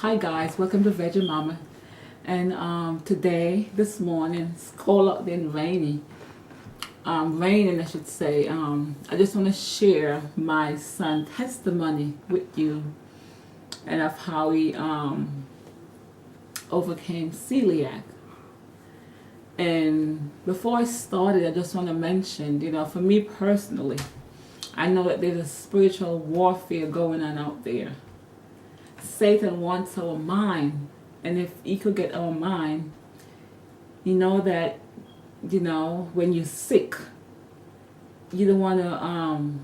Hi guys, welcome to Veggie Mama. And this morning, it's cold out there and rainy. Raining, I should say. I just want to share my son's testimony with you and of how he overcame celiac. And before I started, I just want to mention, for me personally, I know that there's a spiritual warfare going on out there. Satan wants our mind, and if he could get our mind, you know that, when you're sick, you don't want to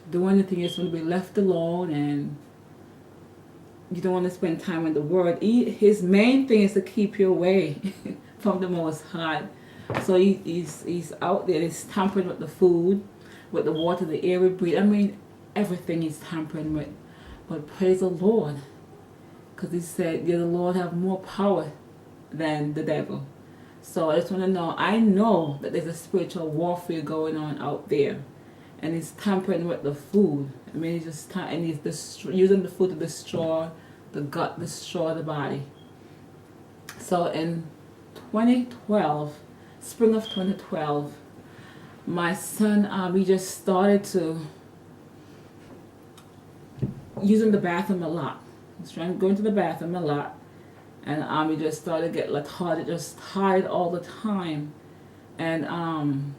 do anything. You just want to be left alone, and you don't want to spend time in the Word. His main thing is to keep you away from the Most High. So he's out there. He's tampering with the food, with the water, the air we breathe. I mean, everything he's tampering with. But praise the Lord, because he said, the Lord have more power than the devil. So I just want to know, I know that there's a spiritual warfare going on out there. And he's tampering with the food. I mean, he's using the food to destroy the gut, destroy the body. So in 2012, spring of 2012, my son, he just started to using the bathroom a lot. He's trying to go into the bathroom a lot, and he just started to get lethargic, just tired all the time. And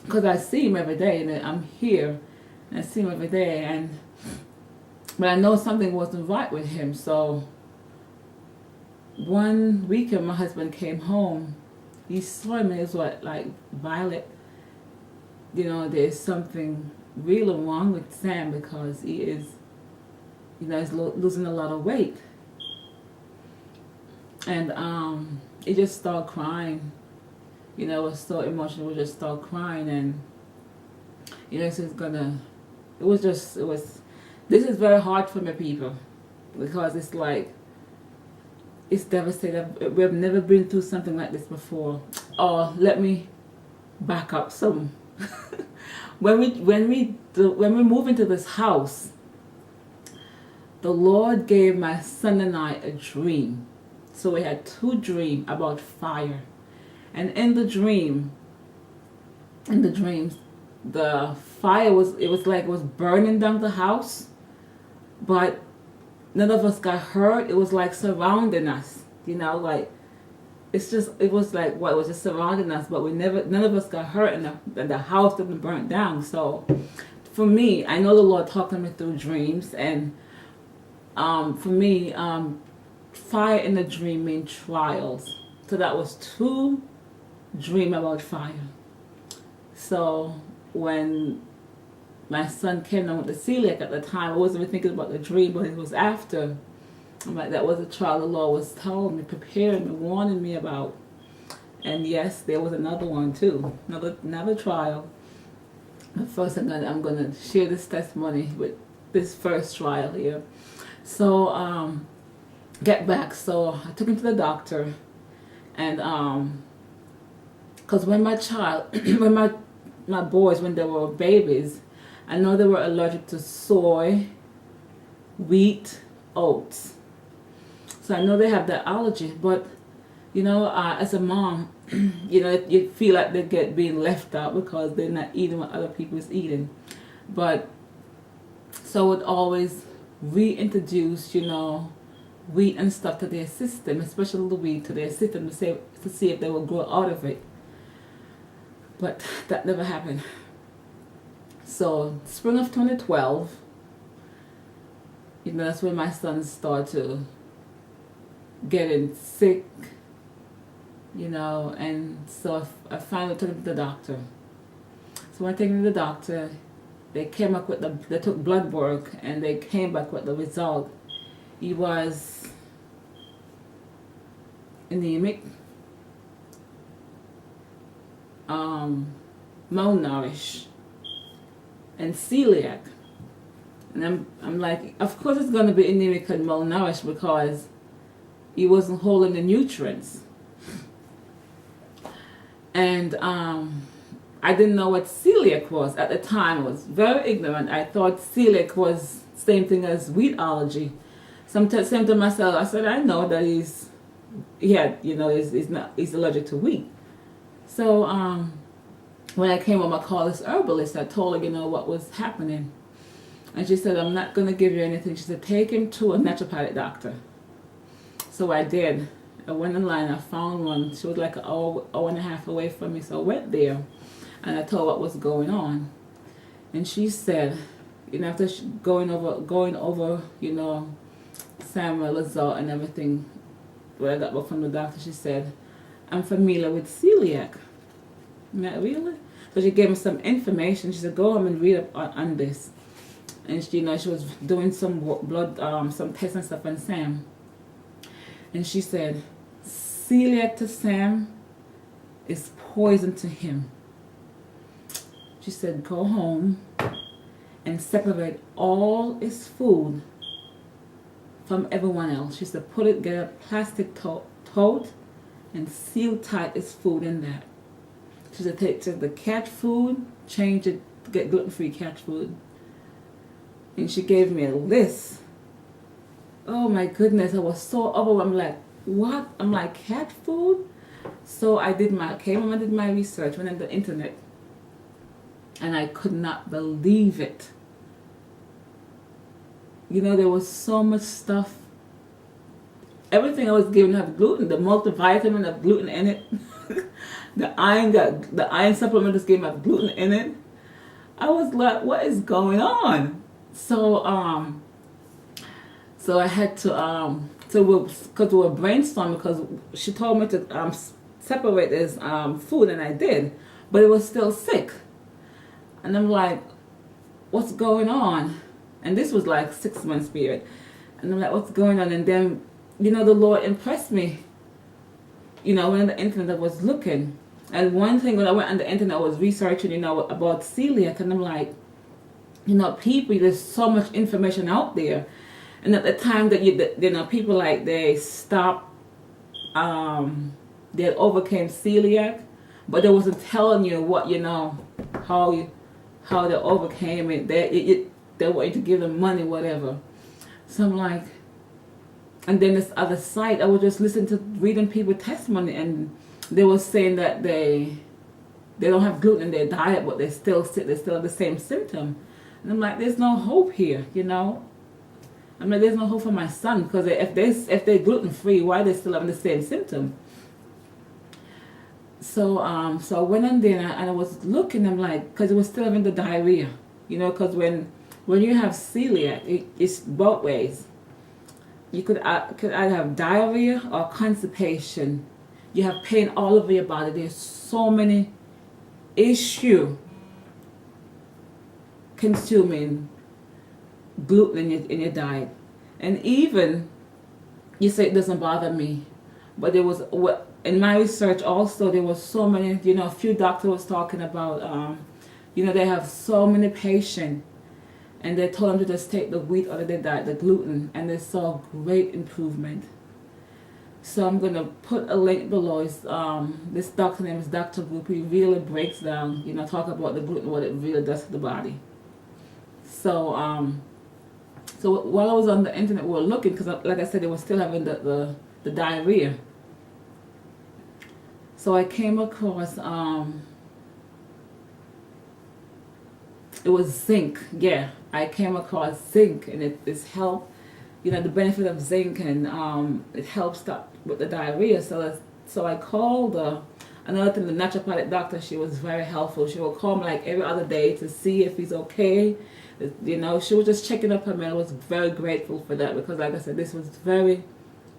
because I see him every day, and I'm here, and I see him every day, but I know something wasn't right with him. So one weekend, my husband came home. He saw him, and it was like, Violet, there's something really wrong with Sam, because he is, he's losing a lot of weight. And he just started crying. It was so emotional. We just started crying, and this is very hard for me, people, because it's devastating. We've never been through something like this before. Oh, let me back up some. when we move into this house, the Lord gave my son and I a dream. So we had two dreams about fire. And in the dreams, the fire was burning down the house, but none of us got hurt. It was like surrounding us, it was just surrounding us, but none of us got hurt, and the house didn't burn down. So for me, I know the Lord talked to me through dreams, and for me, fire in the dream means trials. So that was two dreams about fire. So when my son came down with the celiac at the time, I wasn't even thinking about the dream, but it was after. I'm like, that was a trial the Lord was telling me, preparing me, warning me about. And yes, there was another one too, another trial. But first, I'm gonna share this testimony with this first trial here. So get back. So I took him to the doctor, and because when my boys, when they were babies, I know they were allergic to soy, wheat, oats. So I know they have that allergy, but as a mom, you feel like they being left out because they're not eating what other people is eating. But so it always reintroduce, wheat and stuff to their system, especially the wheat to their system, to see if they will grow out of it. But that never happened. So spring of 2012, that's when my son started to getting sick, and so I finally took him to the doctor. So when I took him to the doctor, they took blood work, and they came back with the result. He was anemic, malnourished, and celiac. And I'm like, of course it's going to be anemic and malnourished, because he wasn't holding the nutrients. And I didn't know what celiac was at the time. I was very ignorant. I thought celiac was same thing as wheat allergy. So Sometimes saying to myself, I said, I know that he's allergic to wheat. So when I came home, I called this herbalist. I told her, what was happening. And she said, I'm not going to give you anything. She said, take him to a naturopathic doctor. So I did. I went online, I found one. She was like an hour and a half away from me. So I went there and I told her what was going on. And she said, after going over, Samuel, Lazar and everything, what I got back from the doctor, she said, I'm familiar with celiac. Not really? So she gave me some information. She said, go home and read up on this. And she was doing some blood, some tests and stuff on Sam. And she said, celiac to Sam is poison to him. She said, go home and separate all his food from everyone else. She said, get a plastic tote and seal tight his food in that. She said, take the cat food, change it to get gluten-free cat food. And she gave me a list. Oh my goodness, I was so overwhelmed. I'm like, what? I'm like, cat food? So I came home and did my research, went on the internet, and I could not believe it. There was so much stuff. Everything I was given had gluten. The multivitamin had gluten in it. the iron supplement was given had gluten in it. I was like, what is going on? So I had to because we were brainstorming, because she told me to separate this food, and I did, but it was still sick. And I'm like, what's going on? And this was like 6 months period. And I'm like, what's going on? And then, the Lord impressed me. When on the internet I was looking. And one thing, when I went on the internet, I was researching, about celiac. And I'm like, people, there's so much information out there. And at the time that, people they stopped, they overcame celiac. But they wasn't telling you what, how they overcame it. They wanted to give them money, whatever. So I'm like, and then this other site, I was just reading people's testimony, and they were saying that they don't have gluten in their diet, but they still have the same symptom. And I'm like, there's no hope here, I'm like, there's no hope for my son, because if they're gluten free, why are they still having the same symptom? So I went on there and I was looking. I'm like, because it was still having the diarrhea, because when you have celiac, it's both ways. You could either have diarrhea or constipation. You have pain all over your body. There's so many issues consuming gluten in your diet. And even, you say it doesn't bother me, but there was, in my research also, there was so many, a few doctors was talking about, they have so many patients, and they told them to just take the wheat out of their diet, the gluten, and they saw great improvement. So I'm going to put a link below. This doctor name is Dr. Goop. He really breaks down, talk about the gluten, what it really does to the body. So so while I was on the internet, we were looking, because like I said, they were still having the diarrhea. So I came across, it was zinc. Yeah, I came across zinc, and it's helped, the benefit of zinc, and it helps stop with the diarrhea. So I called another thing, the naturopathic doctor. She was very helpful. She would call me like every other day to see if he's okay. She was just checking up on me. I was very grateful for that, because like I said, this was very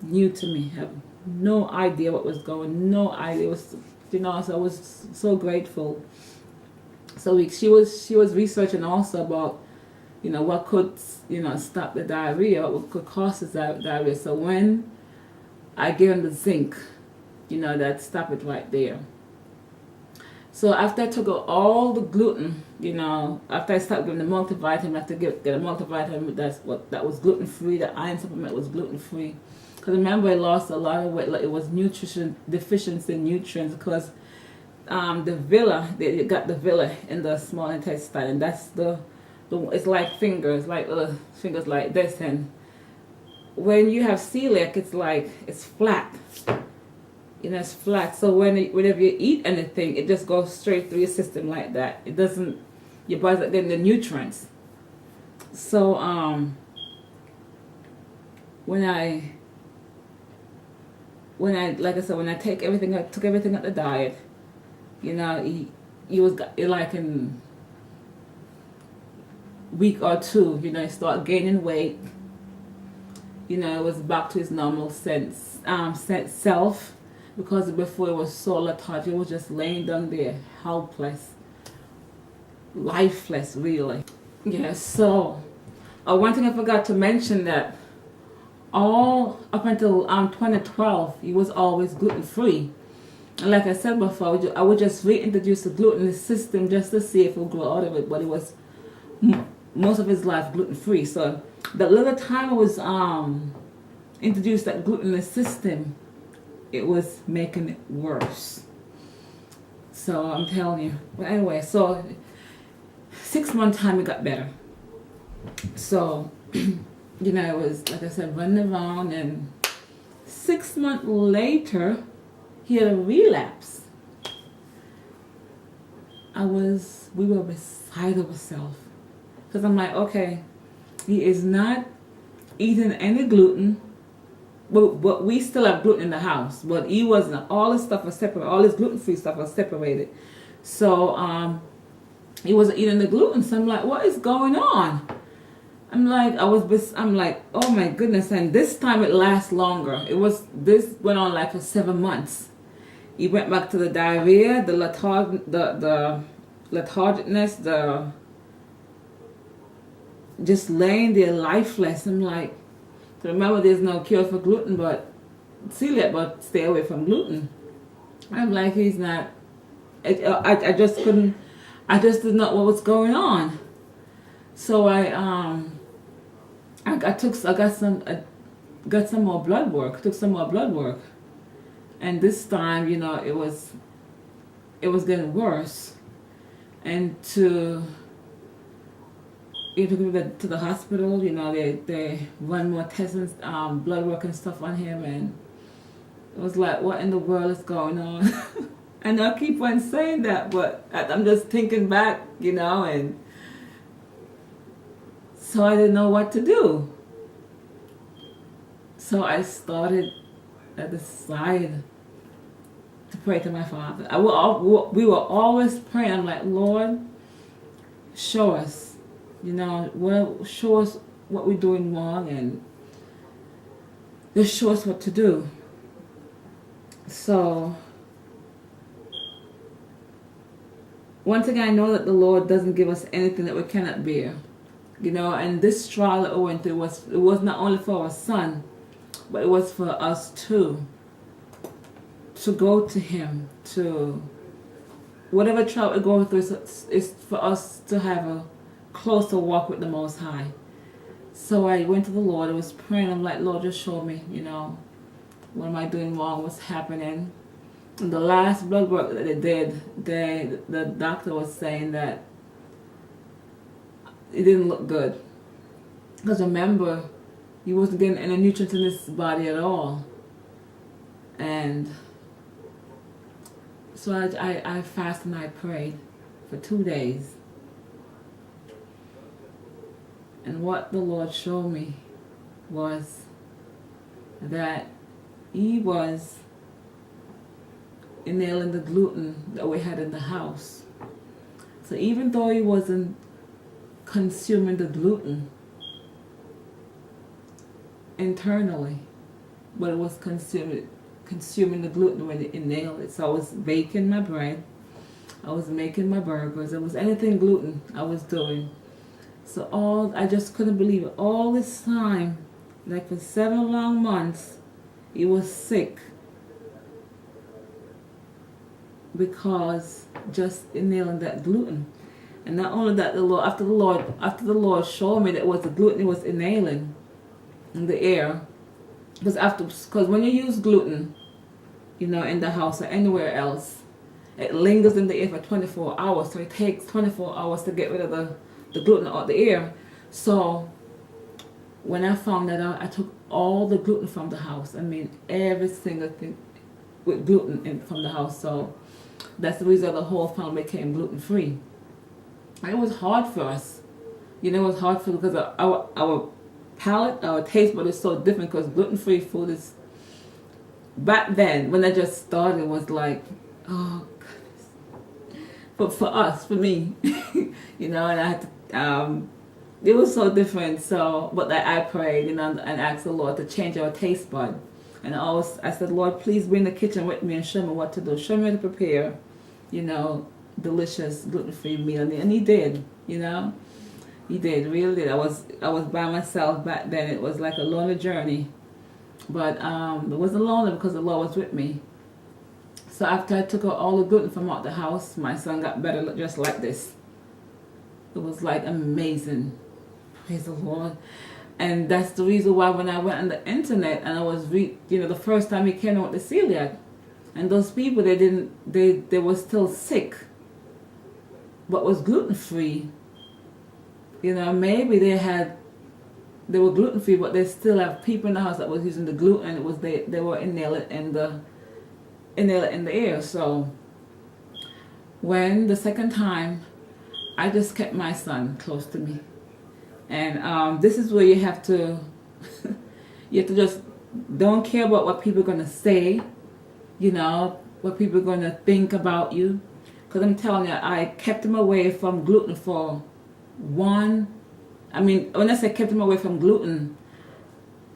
new to me. I have no idea what was going, no idea. It was, so I was so grateful. So she was researching also about, what could, stop the diarrhea, what could cause the diarrhea. So when I gave him the zinc, that stopped it right there. So after I took out all the gluten, after I stopped giving the multivitamin, I had to get a multivitamin that was gluten free. The iron supplement was gluten free. Because remember, I lost a lot of weight. Like, it was nutrition deficiency in nutrients, because the villi, they got the villi in the small intestine, and that's the it's like fingers, like fingers like this, and when you have celiac, it's like it's flat. You know, it's flat. So whenever you eat anything, it just goes straight through your system like that. It doesn't. Your body's not getting the nutrients. So when I like I said, when I took everything out the diet, you know, he was like in week or two, you know, he started gaining weight. You know, it was back to his normal self, because before it was so lethargic. It was just laying down there, helpless, lifeless, really. Yeah. So, one thing I forgot to mention that all up until 2012, he was always gluten free. And like I said before, I would just reintroduce the gluten in the system just to see if it would grow out of it. But it was most of his life gluten free. So the little time I was introduced that gluten in the system, it was making it worse. So I'm telling you. But anyway, so 6 month time it got better. So you know, it was like I said, running around, and 6 months later he had a relapse. We were beside ourselves. Because I'm like, okay, he is not eating any gluten, but we still have gluten in the house. But he wasn't. All his stuff was separated. All his gluten-free stuff was separated. So he wasn't eating the gluten. So I'm like, what is going on? I'm like, oh my goodness. And this time it lasts longer. This went on like for 7 months. He went back to the diarrhea, the lethargicness, just laying there lifeless. I'm like, remember there's no cure for gluten, but celiac, but stay away from gluten. I'm like, he's not. I just couldn't. I just didn't know what was going on. So I got some more blood work. Took some more blood work, and this time, you know, it was getting worse, and to the hospital, you know, they run more tests and blood work and stuff on him, and it was like, what in the world is going on? And I keep on saying that, but I'm just thinking back, you know, and so I didn't know what to do. So I decided to pray to my Father. We were always praying. I'm like, Lord, show us, you know, show us what we're doing wrong, and just show us what to do. So one thing I know, that the Lord doesn't give us anything that we cannot bear. You know, and this trial that we went through was not only for our son, but it was for us too. To go to him, to whatever trial we're going through, is for us to have a closer walk with the Most High. So I went to the Lord. I was praying. I'm like, Lord, just show me, you know, what am I doing wrong? What's happening? And the last blood work that they did, the doctor was saying that it didn't look good. Because remember, he wasn't getting any nutrients in his body at all. And so I fasted and I prayed for 2 days. And what the Lord showed me was that he was inhaling the gluten that we had in the house. So even though he wasn't consuming the gluten internally, but it was consuming the gluten when it inhaled it. So I was baking my bread, I was making my burgers, it was anything gluten I was doing. So I just couldn't believe it. All this time, like for 7 long months, he was sick because just inhaling that gluten. And not only that, after the Lord showed me that it was the gluten he was inhaling in the air, because when you use gluten, you know, in the house or anywhere else, it lingers in the air for 24 hours. So it takes 24 hours to get rid of the gluten out the air. So when I found that out, I took all the gluten from the house. I mean, every single thing with gluten from the house. So that's the reason the whole family became gluten free. And it was hard for us. You know, it was hard for because our palate, our taste bud is so different because gluten free food is, back then when I just started, it was like, oh goodness. But for us, for me, you know, and I had to, it was so different. So, but I prayed, you know, and asked the Lord to change our taste bud. And I said, Lord, please bring the kitchen with me and show me what to do. Show me how to prepare, you know, delicious gluten-free meal. And He did, you know. He did, really did. I was by myself back then. It was like a lonely journey. But it wasn't lonely because the Lord was with me. So after I took out all the gluten from out the house, my son got better just like this. It was like amazing. Praise the Lord. And that's the reason why when I went on the internet and I was you know, the first time he came out with the celiac, and those people, they were still sick, but was gluten free. You know, maybe they were gluten free, but they still have people in the house that was using the gluten. And it was they were inhaling in the air. So when the second time, I just kept my son close to me. And this is where you have to just don't care about what people are going to say, you know, what people are going to think about you. Because I'm telling you, I kept him away from gluten for when I say kept him away from gluten,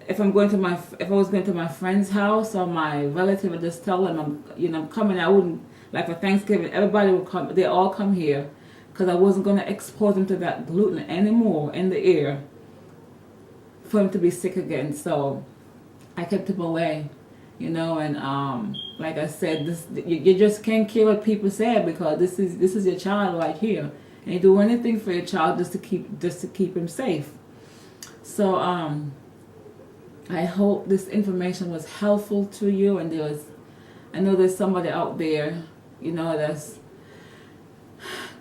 if I was going to my friend's house or my relative, I just tell them I'm coming. I wouldn't, like for Thanksgiving, everybody would come, they all come here. Because I wasn't going to expose him to that gluten anymore in the air for him to be sick again. So I kept him away, you know. And like I said, you just can't care what people say, because this is your child right here, and you do anything for your child just to keep him safe. So I hope this information was helpful to you. And I know there's somebody out there, you know, that's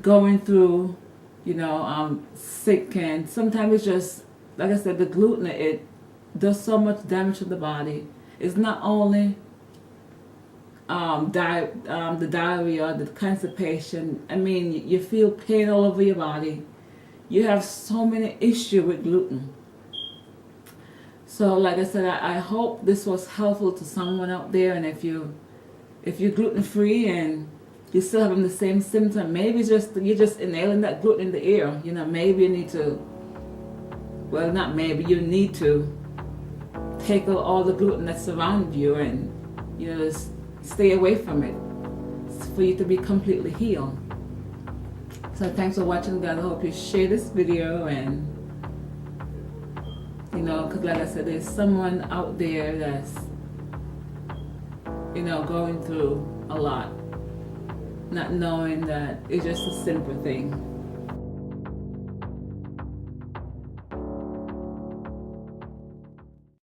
going through, you know, sick, and sometimes it's just, like I said, the gluten, it does so much damage to the body. It's not only the diarrhea, the constipation. I mean, you feel pain all over your body. You have so many issues with gluten. So like I said, I hope this was helpful to someone out there. And if you're gluten free and you're still having the same symptom, maybe you're just inhaling that gluten in the air. You know, maybe you need to, well, not maybe, you need to take out all the gluten that surrounded you, and, you know, just stay away from it for you to be completely healed. So thanks for watching, guys. I hope you share this video, and, you know, because like I said, there's someone out there that's, you know, going through a lot, not knowing that it's just a simple thing.